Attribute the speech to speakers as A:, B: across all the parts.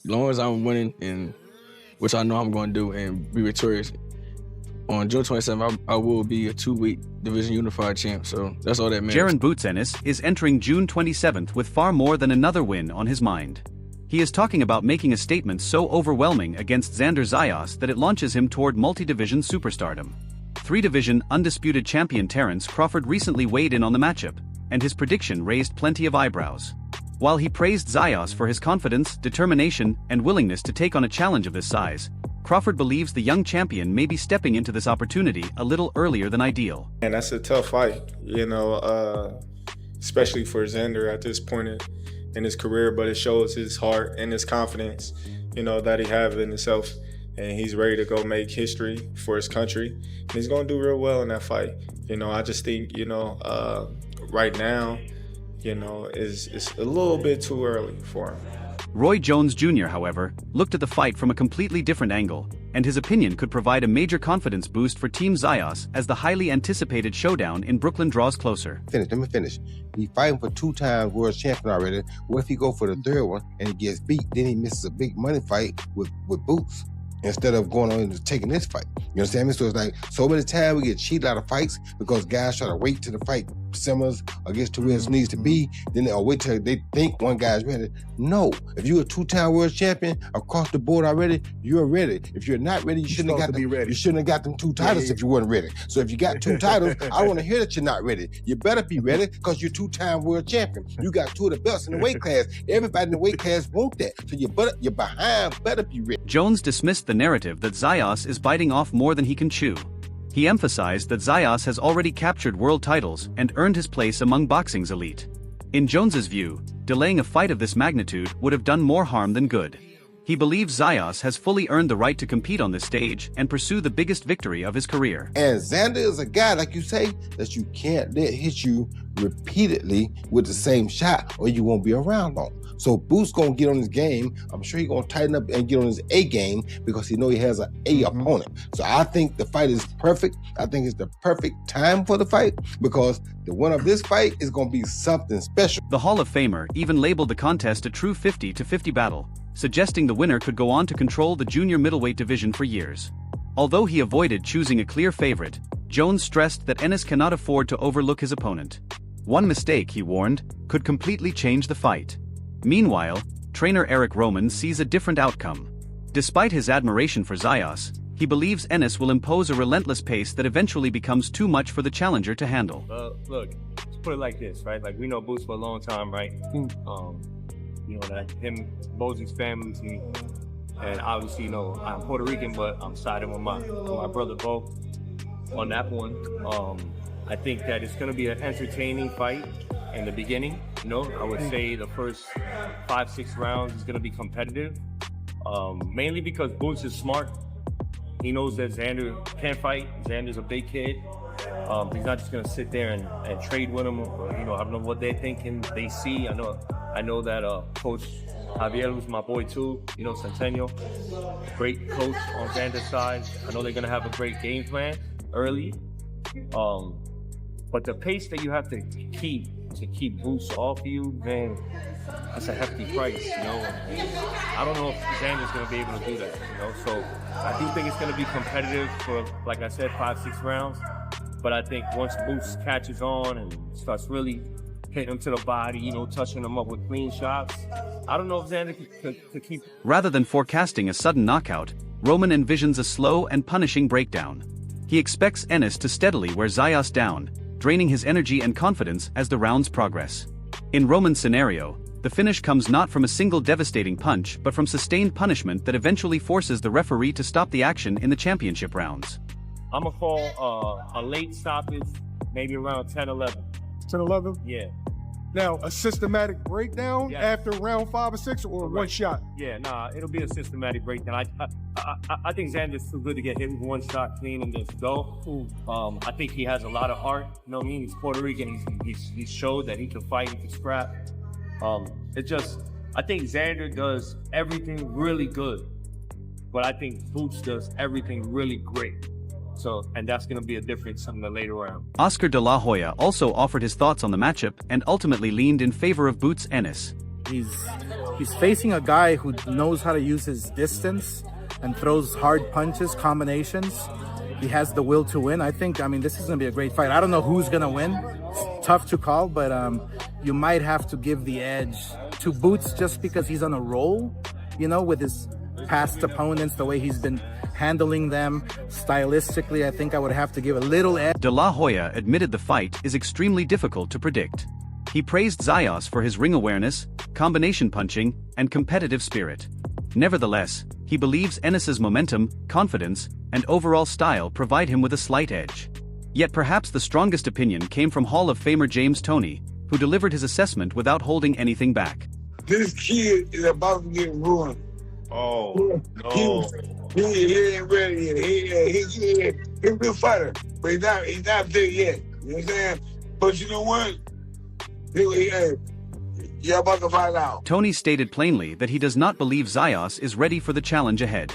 A: As long as I'm winning, and which I know I'm going to do, and be victorious, on June 27th, I will be a 2-week division unified champ, so that's all that matters.
B: Jaron Boots Ennis is entering June 27th with far more than another win on his mind. He is talking about making a statement so overwhelming against Xander Zayas that it launches him toward multi-division superstardom. 3-division undisputed champion Terence Crawford recently weighed in on the matchup, and his prediction raised plenty of eyebrows. While he praised Zayas for his confidence, determination, and willingness to take on a challenge of this size, Crawford believes the young champion may be stepping into this opportunity a little earlier than ideal.
C: And that's a tough fight, especially for Xander at this point in his career, but it shows his heart and his confidence, that he has in himself. And he's ready to go make history for his country. And he's going to do real well in that fight. I just think, right now, it's a little bit too early for him.
B: Roy Jones Jr., however, looked at the fight from a completely different angle, and his opinion could provide a major confidence boost for Team Zayas as the highly anticipated showdown in Brooklyn draws closer.
D: Let me finish. He's fighting for 2-time world champion already. What if he go for the third one and he gets beat? Then he misses a big money fight with Boots, instead of going on and taking this fight. You understand me? So it's like, so many times we get cheated out of fights because guys try to wait till the fight simmers or gets to where it needs to be, then they'll wait till they think one guy's ready. No, if you're a 2-time world champion across the board already, you're ready. If you're not ready, you shouldn't have got them 2 titles if you weren't ready. So if you got 2 titles, I want to hear that you're not ready. You better be ready because you're 2-time world champion. You got 2 of the belts in the weight class. Everybody in the weight class want that. So your behind better be ready.
B: Jones dismissed the narrative that Zayas is biting off more than he can chew. He emphasized that Zayas has already captured world titles and earned his place among boxing's elite. In Jones's view, delaying a fight of this magnitude would have done more harm than good. He believes Zayas has fully earned the right to compete on this stage and pursue the biggest victory of his career.
D: And Xander is a guy, like you say, that you can't let hit you repeatedly with the same shot or you won't be around long. So Boots gonna get on his game. I'm sure he's gonna tighten up and get on his A game because he know he has an A opponent. So I think the fight is perfect. I think it's the perfect time for the fight because the winner of this fight is gonna be something special.
B: The Hall of Famer even labeled the contest a true 50-50 battle, suggesting the winner could go on to control the junior middleweight division for years. Although he avoided choosing a clear favorite, Jones stressed that Ennis cannot afford to overlook his opponent. One mistake, he warned, could completely change the fight. Meanwhile, trainer Eric Roman sees a different outcome. Despite his admiration for Zayas, he believes Ennis will impose a relentless pace that eventually becomes too much for the challenger to handle.
E: Look, let's put it like this, right? Like, we know Boots for a long time, right? That him, Mosey's family to me, and obviously, I'm Puerto Rican, but I'm siding with my brother Bo on that one. I think that it's going to be an entertaining fight in the beginning. I would say the first 5-6 rounds is going to be competitive, mainly because Boots is smart. He knows that Xander can't fight. Xander's a big kid. He's not just going to sit there and trade with him. I don't know what they're thinking, they see. I know that Coach Javier, who's my boy too, Centennial, great coach on Xander's side. I know they're going to have a great game plan early. But the pace that you have to keep Boots off you, man, that's a hefty price, I don't know if Xander's going to be able to do that, So I do think it's going to be competitive for, like I said, 5-6 rounds. But I think once Boots catches on and starts really hitting him to the body, touching him up with clean shots, I don't know if Xander could keep.
B: Rather than forecasting a sudden knockout, Roman envisions a slow and punishing breakdown. He expects Ennis to steadily wear Zayas down, draining his energy and confidence as the rounds progress. In Roman's scenario, the finish comes not from a single devastating punch but from sustained punishment that eventually forces the referee to stop the action in the championship rounds.
E: I'm going to call a late stoppage, maybe around 10-11.
F: 10-11?
E: Yeah.
F: Now, a systematic breakdown after round 5 or 6 or one shot?
E: Yeah, it'll be a systematic breakdown. I think Xander's too good to get hit with one shot clean and just go. I think he has a lot of heart. He's Puerto Rican. He's showed that he can fight, he can scrap. I think Xander does everything really good, but I think Boots does everything really great. And that's going to be a difference in the later round.
B: Oscar De La Hoya also offered his thoughts on the matchup and ultimately leaned in favor of Boots Ennis.
G: He's He's facing a guy who knows how to use his distance and throws hard punches, combinations. He has the will to win. I mean, this is going to be a great fight. I don't know who's going to win. It's tough to call, but you might have to give the edge to Boots just because he's on a roll, you know, with his past opponents, the way he's been handling them. Stylistically, I think I would have to give a little edge.
B: De La Hoya admitted the fight is extremely difficult to predict. He praised Zayas for his ring awareness, combination punching, and competitive spirit. Nevertheless, he believes Ennis's momentum, confidence, and overall style provide him with a slight edge. Yet perhaps the strongest opinion came from Hall of Famer James Toney, who delivered his assessment without holding anything back.
H: This kid is about to get ruined.
C: Oh, no.
H: He ain't ready yet. He's a good fighter, but he's not there yet. You know what I'm saying? But you know what? You're about to find out.
B: Toney stated plainly that he does not believe Zayas is ready for the challenge ahead.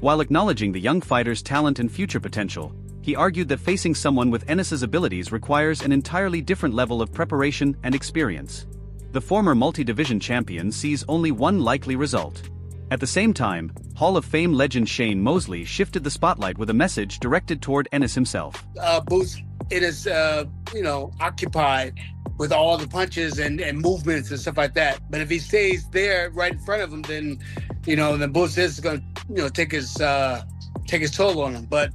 B: While acknowledging the young fighter's talent and future potential, he argued that facing someone with Ennis's abilities requires an entirely different level of preparation and experience. The former multi-division champion sees only one likely result. At the same time, Hall of Fame legend Shane Mosley shifted the spotlight with a message directed toward Ennis himself.
I: Boots, it is, occupied with all the punches and movements and stuff like that. But if he stays there right in front of him, then, then Boots is going to, take his toll on him. But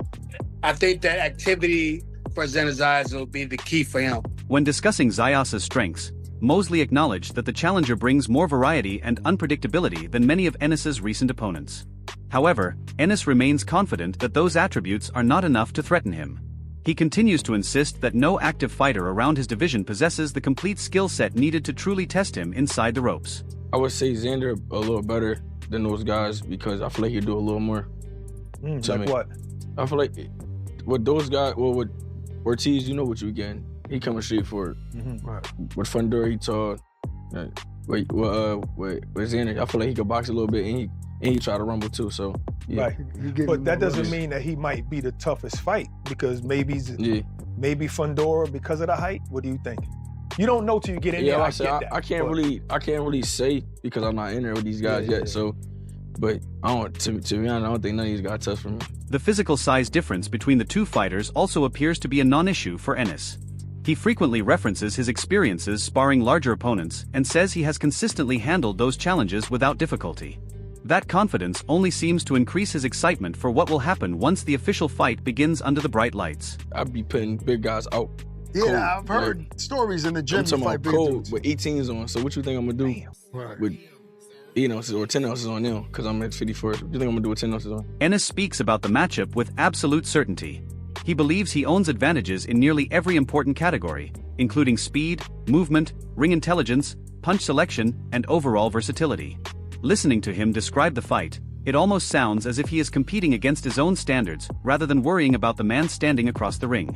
I: I think that activity for Xander Zayas will be the key for him.
B: When discussing Zayas' strengths, Mosley acknowledged that the challenger brings more variety and unpredictability than many of Ennis's recent opponents. However, Ennis remains confident that those attributes are not enough to threaten him. He continues to insist that no active fighter around his division possesses the complete skill set needed to truly test him inside the ropes.
A: I would say Xander a little better than those guys because I feel like he'd do a little more.
F: Like what?
A: I feel like with those guys, with Ortiz, you know what you're getting. He coming straight for it.
F: Right.
A: With Fundora, he tall. With Xander, I feel like he could box a little bit and he try to rumble too. So yeah.
F: Right. But that doesn't mean that he might be the toughest fight because maybe Fundora because of the height. What do you think? You don't know till you get in there.
A: I can't really say because I'm not in there with these guys yet. So, but to be honest, I don't think none of these guys tough for me.
B: The physical size difference between the two fighters also appears to be a non-issue for Ennis. He frequently references his experiences sparring larger opponents and says he has consistently handled those challenges without difficulty. That confidence only seems to increase his excitement for what will happen once the official fight begins under the bright lights.
A: I'd be putting big guys out.
J: Yeah, cold. I've heard stories in the gym.
A: I'm talking about cold with 18s on. So what you think I'm gonna do with 8 ounces or 10 ounces on them? Because I'm at 54. What do you think I'm gonna do with 10 ounces on?
B: Ennis speaks about the matchup with absolute certainty. He believes he owns advantages in nearly every important category, including speed, movement, ring intelligence, punch selection, and overall versatility. Listening to him describe the fight, it almost sounds as if he is competing against his own standards rather than worrying about the man standing across the ring.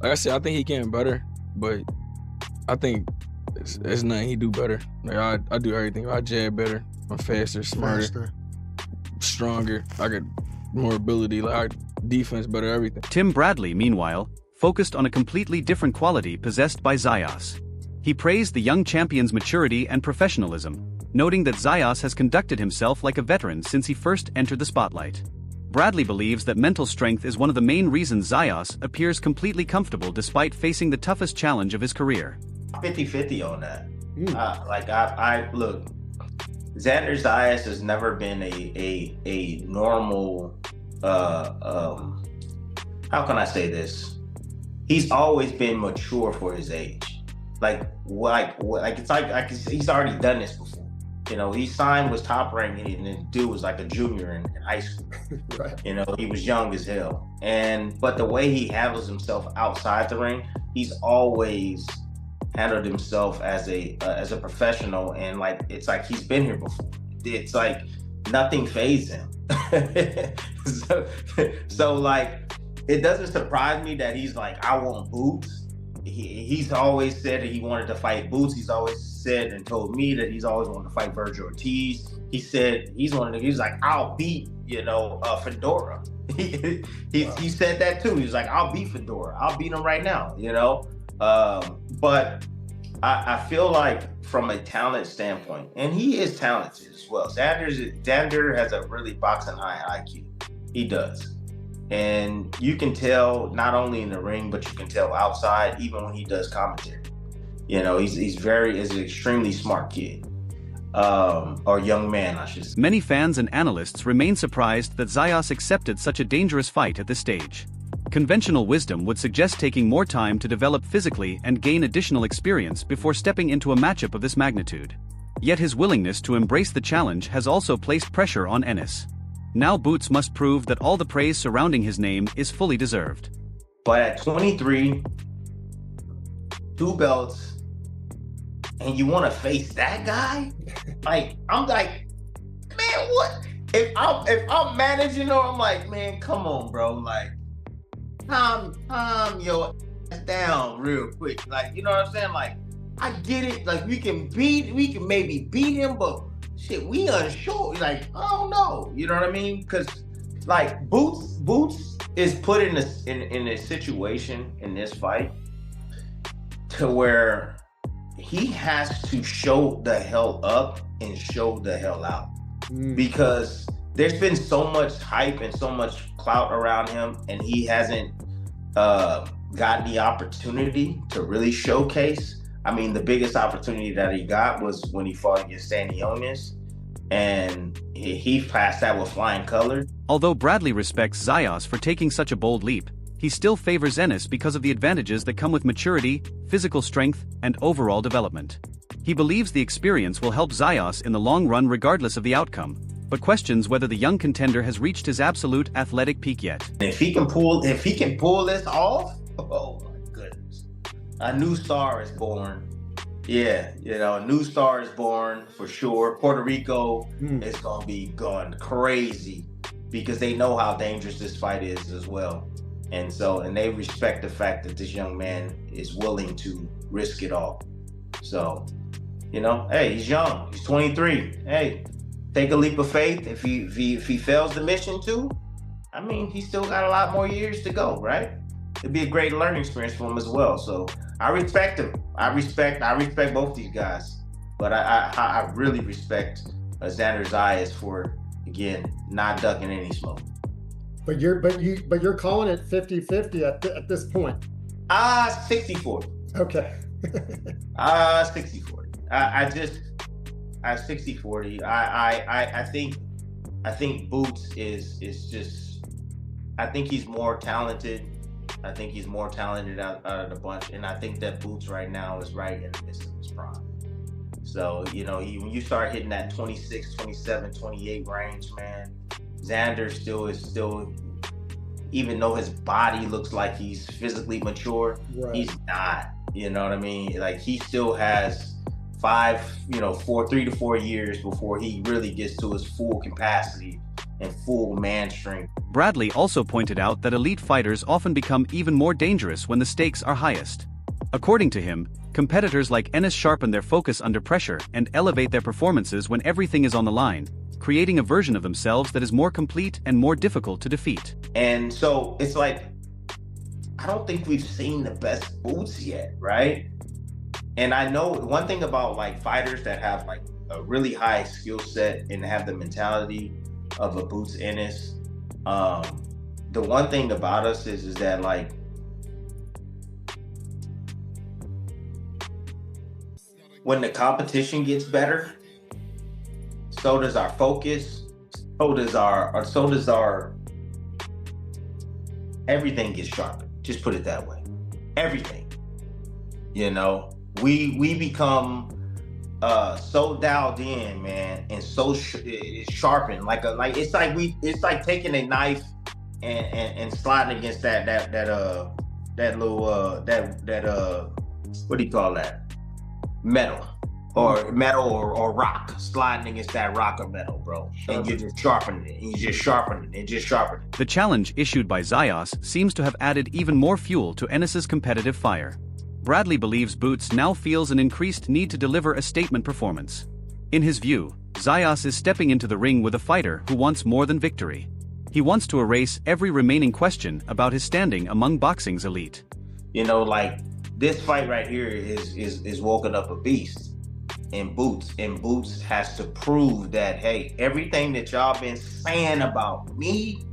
A: Like I said, I think he can better, but I think it's nothing he do better. Like I do everything. I jab better. I'm faster, smarter, stronger. I got more ability. Like defense better, everything.
B: Tim Bradley, meanwhile, focused on a completely different quality possessed by Zayas. He praised the young champion's maturity and professionalism, noting that Zayas has conducted himself like a veteran since he first entered the spotlight. Bradley believes that mental strength is one of the main reasons Zayas appears completely comfortable despite facing the toughest challenge of his career.
K: 50-50 on that. Look, Xander Zayas has never been a normal, how can I say this? He's always been mature for his age. He's already done this before. He signed, was top ranked, and the dude was like a junior in high school.
F: Right.
K: He was young as hell. But the way he handles himself outside the ring, he's always handled himself as a professional, and it's like he's been here before. It's like nothing fazed him. so it doesn't surprise me that he's like, I want Boots. He's always said that he wanted to fight Boots. He's always said and told me that he's always wanted to fight Virgil Ortiz. He said he's like, I'll beat, Fedora. He said that too. He was like, I'll beat Fedora. I'll beat him right now, But I feel like from a talent standpoint, and he is talented as well. Xander has a really boxing high IQ. He does. And you can tell not only in the ring, but you can tell outside, even when he does commentary. You know, he's an extremely smart kid. Or young man, I should say.
B: Many fans and analysts remain surprised that Zayas accepted such a dangerous fight at this stage. Conventional wisdom would suggest taking more time to develop physically and gain additional experience before stepping into a matchup of this magnitude. Yet his willingness to embrace the challenge has also placed pressure on Ennis. Now Boots must prove that all the praise surrounding his name is fully deserved.
K: But at 23, 2 belts, and you want to face that guy? Like, I'm like, man, what? If I'm managing or I'm like, man, come on, bro. Like, calm your ass down real quick. Like, you know what I'm saying? Like, I get it. Like, we can maybe beat him, but shit, we unsure. Like, I don't know. You know what I mean? Because, like, Boots is put in a situation in this fight to where he has to show the hell up and show the hell out. Because there's been so much hype and so much clout around him, and he hasn't gotten the opportunity to really showcase. I mean, the biggest opportunity that he got was when he fought against Ennis, and he passed that with flying colors.
B: Although Bradley respects Zayas for taking such a bold leap, he still favors Ennis because of the advantages that come with maturity, physical strength, and overall development. He believes the experience will help Zayas in the long run regardless of the outcome, but questions whether the young contender has reached his absolute athletic peak yet.
K: If he can pull this off, oh my goodness. A new star is born. Yeah, you know, a new star is born for sure. Puerto Rico is gonna be going crazy because they know how dangerous this fight is as well. And they respect the fact that this young man is willing to risk it all. So, you know, hey, he's young. He's 23. Hey, take a leap of faith. If he fails the mission too, I mean, he's still got a lot more years to go, right? It'd be a great learning experience for him as well. So I respect him. I respect both these guys. But I really respect Xander Zayas for, again, not ducking any smoke.
L: But you're calling it 50-50 at this point.
K: 60-40.
L: Okay.
K: 60-40. I 60-40. I think Boots is just, I think he's more talented. I think he's more talented out of the bunch, and I think that Boots right now is right in the midst of his prime. So, you know, when you start hitting that 26, 27, 28 range, man, Xander still, even though his body looks like he's physically mature, he's not. You know what I mean? Like, he still has 3 to 4 years before he really gets to his full capacity and full man strength.
B: Bradley also pointed out that elite fighters often become even more dangerous when the stakes are highest. According to him, competitors like Ennis sharpen their focus under pressure and elevate their performances when everything is on the line, creating a version of themselves that is more complete and more difficult to defeat.
K: And so it's like, I don't think we've seen the best Boots yet, right? And I know one thing about like fighters that have like a really high skill set and have the mentality of a Boots Ennis. The one thing about us is that, like, when the competition gets better, so does our focus, so does our everything gets sharpened. Just put it that way. Everything. You know, we become so dialed in, man, and so sharpened. It's like taking a knife and sliding against that what do you call that? Metal or rock, sliding against that rock or metal, bro. And you're just sharpening it, and you just sharpening it, and just sharpening it.
B: The challenge issued by Zayas seems to have added even more fuel to Ennis's competitive fire. Bradley believes Boots now feels an increased need to deliver a statement performance. In his view, Zayas is stepping into the ring with a fighter who wants more than victory. He wants to erase every remaining question about his standing among boxing's elite.
K: You know, like, this fight right here is woken up a beast in Boots. And Boots has to prove that, hey, everything that y'all been saying about me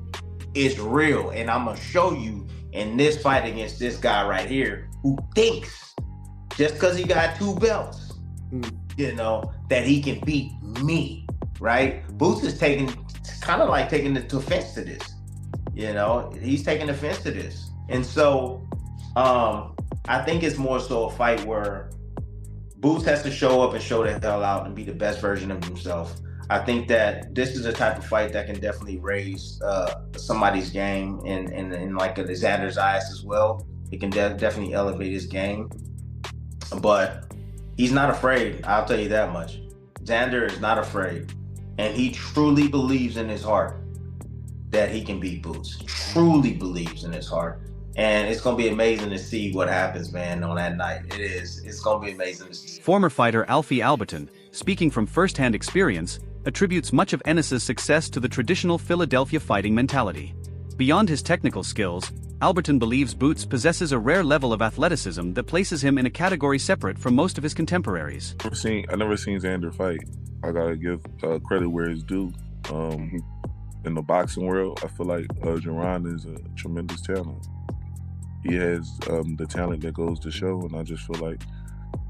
K: is real. And I'm going to show you in this fight against this guy right here who thinks just because he got 2 belts, you know, that he can beat me, right? Boots is kind of like taking offense to this. You know, he's taking offense to this. And so I think it's more so a fight where Boots has to show up and show the hell out and be the best version of himself. I think that this is a type of fight that can definitely raise somebody's game and like a Xander Zayas as well. It can definitely elevate his game. But he's not afraid, I'll tell you that much. Xander is not afraid. And he truly believes in his heart that he can beat Boots. Truly believes in his heart. And it's going to be amazing to see what happens, man, on that night. It is. It's going to be amazing to see.
B: Former fighter Alfie Alberton, speaking from first-hand experience, attributes much of Ennis's success to the traditional Philadelphia fighting mentality. Beyond his technical skills, Alberton believes Boots possesses a rare level of athleticism that places him in a category separate from most of his contemporaries.
M: I've never seen Xander fight. I gotta give credit where it's due. In the boxing world, I feel like Jaron is a tremendous talent. He has the talent that goes to show, and I just feel like,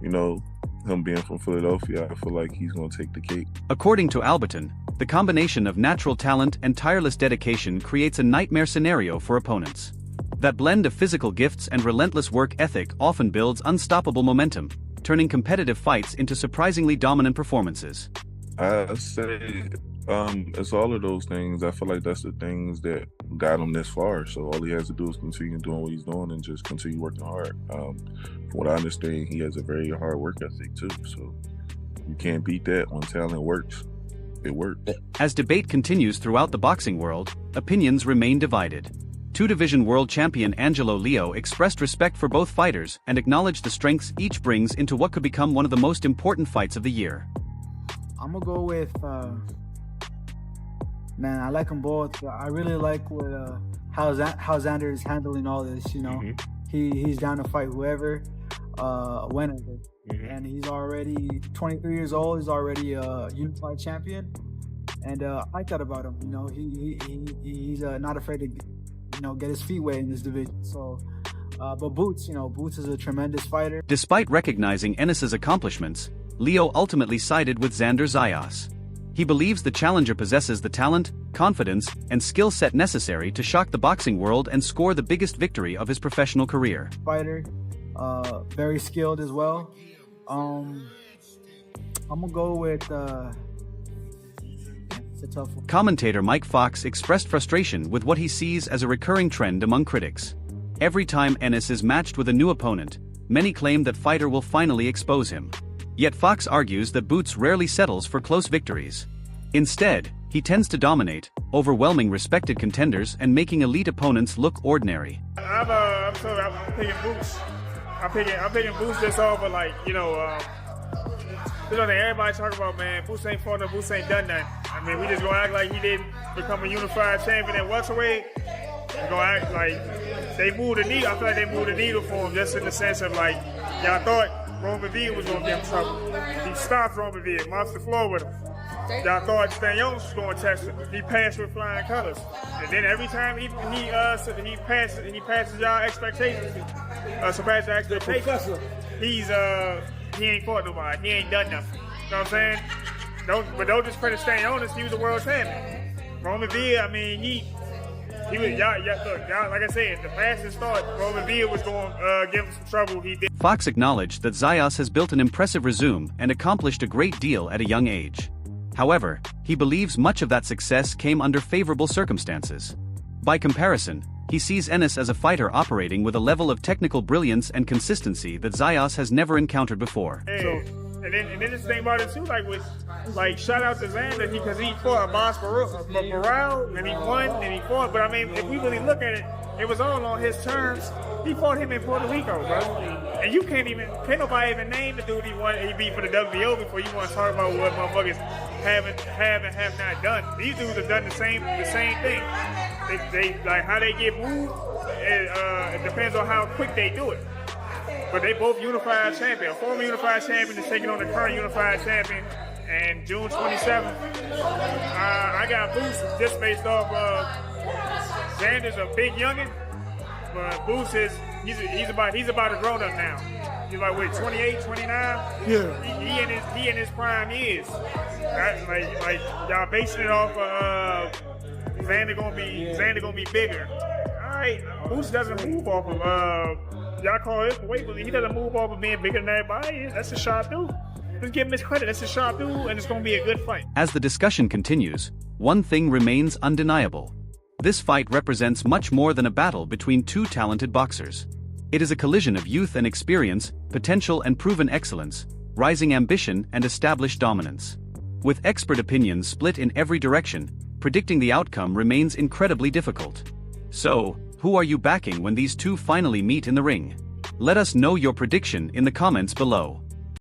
M: you know, him being from Philadelphia, I feel like he's going to take the cake.
B: According to Alberton, the combination of natural talent and tireless dedication creates a nightmare scenario for opponents. That blend of physical gifts and relentless work ethic often builds unstoppable momentum, turning competitive fights into surprisingly dominant performances.
M: I say it's all of those things. I feel like that's the things that got him this far. So all he has to do is continue doing what he's doing and just continue working hard. From what I understand, he has a very hard work ethic too. So you can't beat that when talent works. It works.
B: As debate continues throughout the boxing world, opinions remain divided. Two-division world champion Angelo Leo expressed respect for both fighters and acknowledged the strengths each brings into what could become one of the most important fights of the year.
N: I'm gonna go with, man, I like them both. I really like how Xander is handling all this, you know. He's down to fight whoever, whenever. And he's already 23 years old. He's already a unified champion. And I like that about him, you know. He's not afraid to, you know, get his feet wet in this division. So, but Boots, you know, Boots is a tremendous fighter.
B: Despite recognizing Ennis's accomplishments, Leo ultimately sided with Xander Zayas. He believes the challenger possesses the talent, confidence, and skill set necessary to shock the boxing world and score the biggest victory of his professional career.
N: Fighter, very skilled as well. I'm gonna go with. It's a tough one.
B: Commentator Mike Fox expressed frustration with what he sees as a recurring trend among critics. Every time Ennis is matched with a new opponent, many claim that fighter will finally expose him. Yet Fox argues that Boots rarely settles for close victories. Instead, he tends to dominate, overwhelming respected contenders and making elite opponents look ordinary.
O: I'm picking Boots. I'm picking Boots just over, like, you know that everybody talk about, man, Boots ain't fought, no, Boots ain't done nothing. I mean, we just gonna act like he didn't become a unified champion at welterweight. We're gonna act like they moved the needle. I feel like they moved the needle for him, just in the sense of, like, y'all thought Roman Villa was gonna get in trouble. He stopped Roman Villa, mopped the floor with him. Y'all thought Stanionis was gonna test him. He passed with flying colors. And then every time he passes y'all expectations, surpasses your expectations, he ain't fought nobody. He ain't done nothing. You know what I'm saying? Don't discredit Stanionis. He was a world champion. Roman Villa, I mean, he was, y'all, like I said, the fastest start, Roman Villa was going to give him some trouble. He did.
B: Fox acknowledged that Zayas has built an impressive resume and accomplished a great deal at a young age. However, he believes much of that success came under favorable circumstances. By comparison, he sees Ennis as a fighter operating with a level of technical brilliance and consistency that Zayas has never encountered before.
O: And then this thing about it too, like shout out to Xander, because he fought a boss Morale, and he won, and he fought. But I mean, if we really look at it, it was all on his terms. He fought him in Puerto Rico, bro. And you can't nobody even name the dude he beat for the WBO before you want to talk about what motherfuckers have and have not done. These dudes have done the same thing. They like how they get moved. It depends on how quick they do it. But they both unified champion. A former unified champion is taking on the current unified champion. And June 27th, I got Boots just based off Xander's a big youngin', but Boots is he's about a grown up now. He's like what, 28, 29?
J: Yeah.
O: He in his prime years. Right? Like y'all basing it off Xander gonna be bigger. All right, Boots doesn't move off of y'all call it weight, but he doesn't move off of being bigger than everybody. That's a sharp dude. Let's give him his credit. That's a sharp dude, and it's going to be a good fight.
B: As the discussion continues, one thing remains undeniable. This fight represents much more than a battle between two talented boxers. It is a collision of youth and experience, potential and proven excellence, rising ambition and established dominance. With expert opinions split in every direction, predicting the outcome remains incredibly difficult. So, who are you backing when these two finally meet in the ring? Let us know your prediction in the comments below.